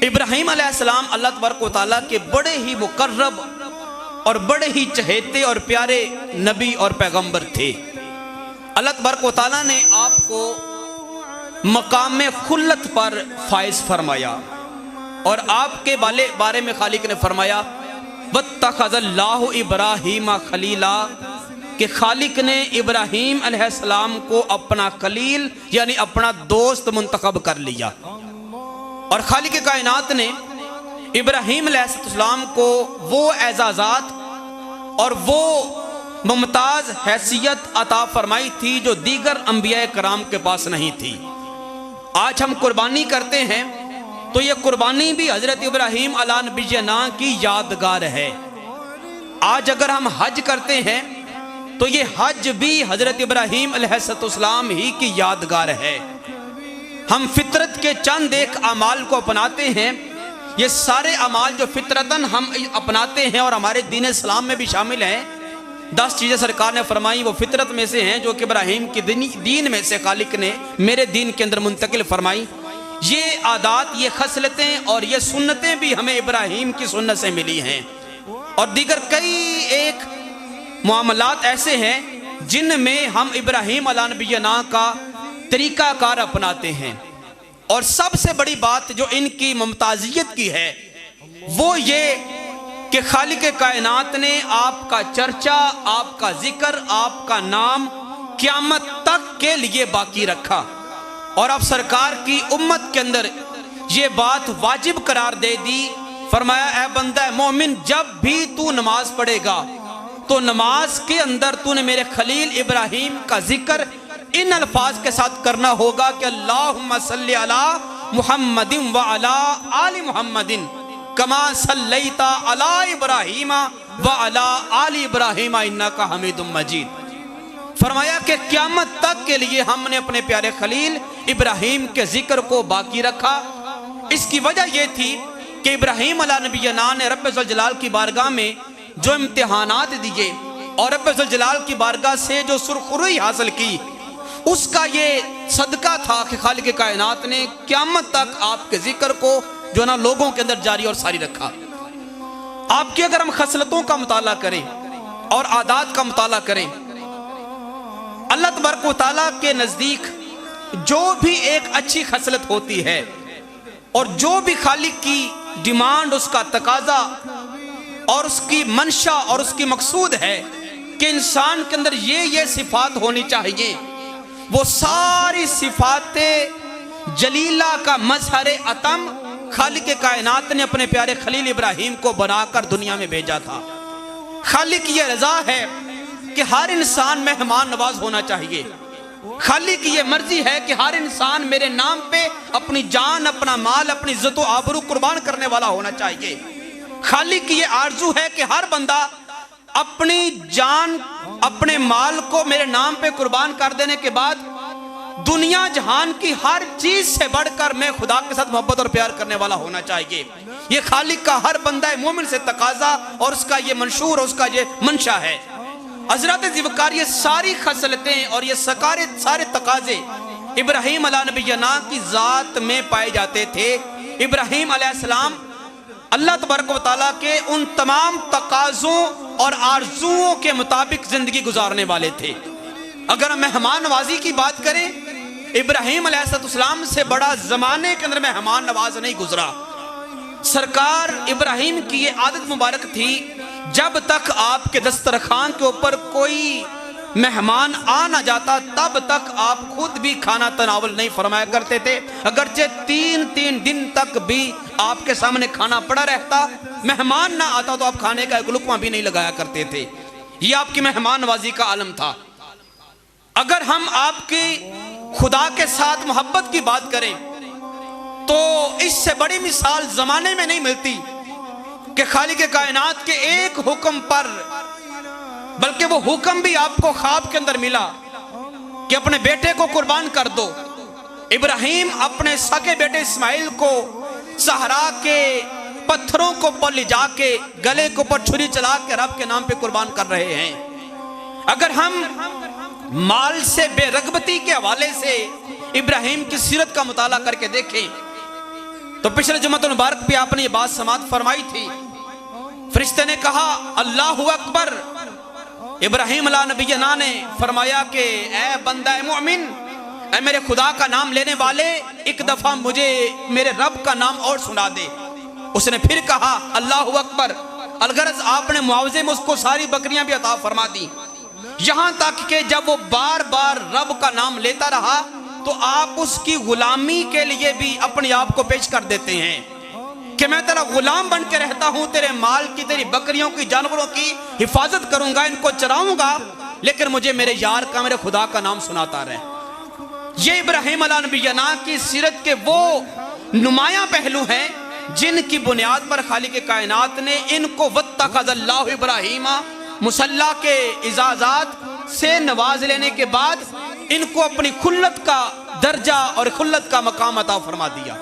ابراہیم علیہ السلام اللہ تبارک و تعالیٰ کے بڑے ہی مقرب اور بڑے ہی چہیتے اور پیارے نبی اور پیغمبر تھے۔ اللہ تبارک و تعالیٰ نے آپ کو مقام خلت پر فائز فرمایا اور آپ کے بارے میں خالق نے فرمایا وَاتَّخَذَ اللَّهُ إِبْرَاهِيمَ خَلِيلًا، کہ خالق نے ابراہیم علیہ السلام کو اپنا خلیل یعنی اپنا دوست منتخب کر لیا۔ اور خالق کائنات نے ابراہیم علیہ السلام کو وہ اعزازات اور وہ ممتاز حیثیت عطا فرمائی تھی جو دیگر انبیاء کرام کے پاس نہیں تھی۔ آج ہم قربانی کرتے ہیں تو یہ قربانی بھی حضرت ابراہیم علیہ نبینا کی یادگار ہے۔ آج اگر ہم حج کرتے ہیں تو یہ حج بھی حضرت ابراہیم علیہ السلام ہی کی یادگار ہے۔ ہم فطرت کے چند ایک اعمال کو اپناتے ہیں، یہ سارے اعمال جو فطرتاً ہم اپناتے ہیں اور ہمارے دین اسلام میں بھی شامل ہیں، 10 چیزیں سرکار نے فرمائی وہ فطرت میں سے ہیں جو کہ ابراہیم کی دین میں سے خالق نے میرے دین کے اندر منتقل فرمائی۔ یہ عادات، یہ خصلتیں اور یہ سنتیں بھی ہمیں ابراہیم کی سنت سے ملی ہیں، اور دیگر کئی ایک معاملات ایسے ہیں جن میں ہم ابراہیم علیہ نبینا کا طریقہ کار اپناتے ہیں۔ اور سب سے بڑی بات جو ان کی ممتازیت کی ہے وہ یہ کہ خالق کائنات نے آپ کا چرچا، آپ کا ذکر، آپ کا نام قیامت تک کے لیے باقی رکھا، اور اب سرکار کی امت کے اندر یہ بات واجب قرار دے دی۔ فرمایا اے بندہ مومن، جب بھی تو نماز پڑھے گا تو نماز کے اندر تو نے میرے خلیل ابراہیم کا ذکر ان الفاظ کے ساتھ کرنا ہوگا کہ اللہم صلی علی محمد وعلی آل محمد کما صلیت علی ابراہیم وعلی آل ابراہیم انکا حمید مجید۔ فرمایا کہ قیامت تک کے لیے ہم نے اپنے پیارے خلیل ابراہیم کے ذکر کو باقی رکھا۔ اس کی وجہ یہ تھی کہ ابراہیم علیہ نبینا نے رب ذوالجلال کی بارگاہ میں جو امتحانات دیے اور رب ذوالجلال کی بارگاہ سے جو سرخروئی حاصل کی، اس کا یہ صدقہ تھا کہ خالق کائنات نے قیامت تک آپ کے ذکر کو جو نا لوگوں کے اندر جاری اور ساری رکھا۔ آپ کی اگر ہم خصلتوں کا مطالعہ کریں اور عادات کا مطالعہ کریں، اللہ تبارک و تعالیٰ کے نزدیک جو بھی ایک اچھی خصلت ہوتی ہے اور جو بھی خالق کی ڈیمانڈ، اس کا تقاضا اور اس کی منشا اور اس کی مقصود ہے کہ انسان کے اندر یہ صفات ہونی چاہیے، وہ ساری صفات جلیلہ کا مظہر اتم خالق کائنات نے اپنے پیارے خلیل ابراہیم کو بنا کر دنیا میں بھیجا تھا۔ خالق کی یہ رضا ہے کہ ہر انسان مہمان نواز ہونا چاہیے۔ خالق کی یہ مرضی ہے کہ ہر انسان میرے نام پہ اپنی جان، اپنا مال، اپنی عزت و آبرو قربان کرنے والا ہونا چاہیے۔ خالق کی یہ آرزو ہے کہ ہر بندہ اپنی جان، اپنے مال کو میرے نام پہ قربان کر دینے کے بعد دنیا جہان کی ہر چیز سے بڑھ کر میں خدا کے ساتھ محبت اور پیار کرنے والا ہونا چاہیے۔ یہ خالق کا ہر بندہ مومن سے تقاضا اور اس کا یہ منشور اور اس کا یہ منشا ہے۔ حضرت ذوالفقار یہ ساری خصلتیں اور یہ سارے تقاضے ابراہیم علیہ نبینا کی ذات میں پائے جاتے تھے۔ ابراہیم علیہ السلام اللہ تبارک و تعالیٰ کے ان تمام تقاضوں اور آرزوؤں کے مطابق زندگی گزارنے والے تھے۔ اگر ہم مہمان نوازی کی بات کریں، ابراہیم علیہ السلام سے بڑا زمانے کے اندر مہمان نواز نہیں گزرا۔ سرکار ابراہیم کی یہ عادت مبارک تھی، جب تک آپ کے دسترخوان کے اوپر کوئی مہمان آ نہ جاتا تب تک آپ خود بھی کھانا تناول نہیں فرمایا کرتے تھے، اگرچہ 3 دن تک بھی آپ کے سامنے کھانا پڑا رہتا، مہمان نہ آتا تو آپ کھانے کا ایک لقمہ بھی نہیں لگایا کرتے تھے۔ یہ آپ کی مہمان نوازی کا عالم تھا۔ اگر ہم آپ کی خدا کے ساتھ محبت کی بات کریں تو اس سے بڑی مثال زمانے میں نہیں ملتی کہ خالق کائنات کے ایک حکم پر، بلکہ وہ حکم بھی آپ کو خواب کے اندر ملا کہ اپنے بیٹے کو قربان کر دو۔ ابراہیم اپنے سکے بیٹے اسماعیل کو صحرا کے پتھروں کو پر لے جا کے گلے کو پر چھری چلا کے رب کے نام پہ قربان کر رہے ہیں۔ اگر ہم مال سے بے رغبتی کے حوالے سے ابراہیم کی سیرت کا مطالعہ کر کے دیکھیں تو پچھلے جمعۃ المبارک پہ آپ نے یہ بات سماعت فرمائی تھی. فرشتے نے کہا اللہ اکبر. ابراہیم علیہ نبینا نے فرمایا کہ اے بندہ مومن، اے میرے خدا کا نام لینے والے، ایک دفعہ مجھے میرے رب کا نام اور سنا دے. اس نے پھر کہا اللہ اکبر. الغرض آپ نے معاوضے میں اس کو ساری بکریاں بھی عطا فرما دی، یہاں تک کہ جب وہ بار بار رب کا نام لیتا رہا تو آپ اس کی غلامی کے لیے بھی اپنے آپ کو پیش کر دیتے ہیں کہ میں تیرا غلام بن کے رہتا ہوں، تیرے مال کی، تیری بکریوں کی، جانوروں کی حفاظت کروں گا، ان کو چراؤں گا، لیکن مجھے میرے یار کا، میرے خدا کا نام سناتا رہے. یہ ابراہیم علیہ نبینا کی سیرت کے وہ نمایاں پہلو ہیں جن کی بنیاد پر خالق کائنات نے ان کو واتخذ اللہ ابراہیم مصلی کے اعزازات سے نواز لینے کے بعد ان کو اپنی خلت کا درجہ اور خلت کا مقام عطا فرما دیا.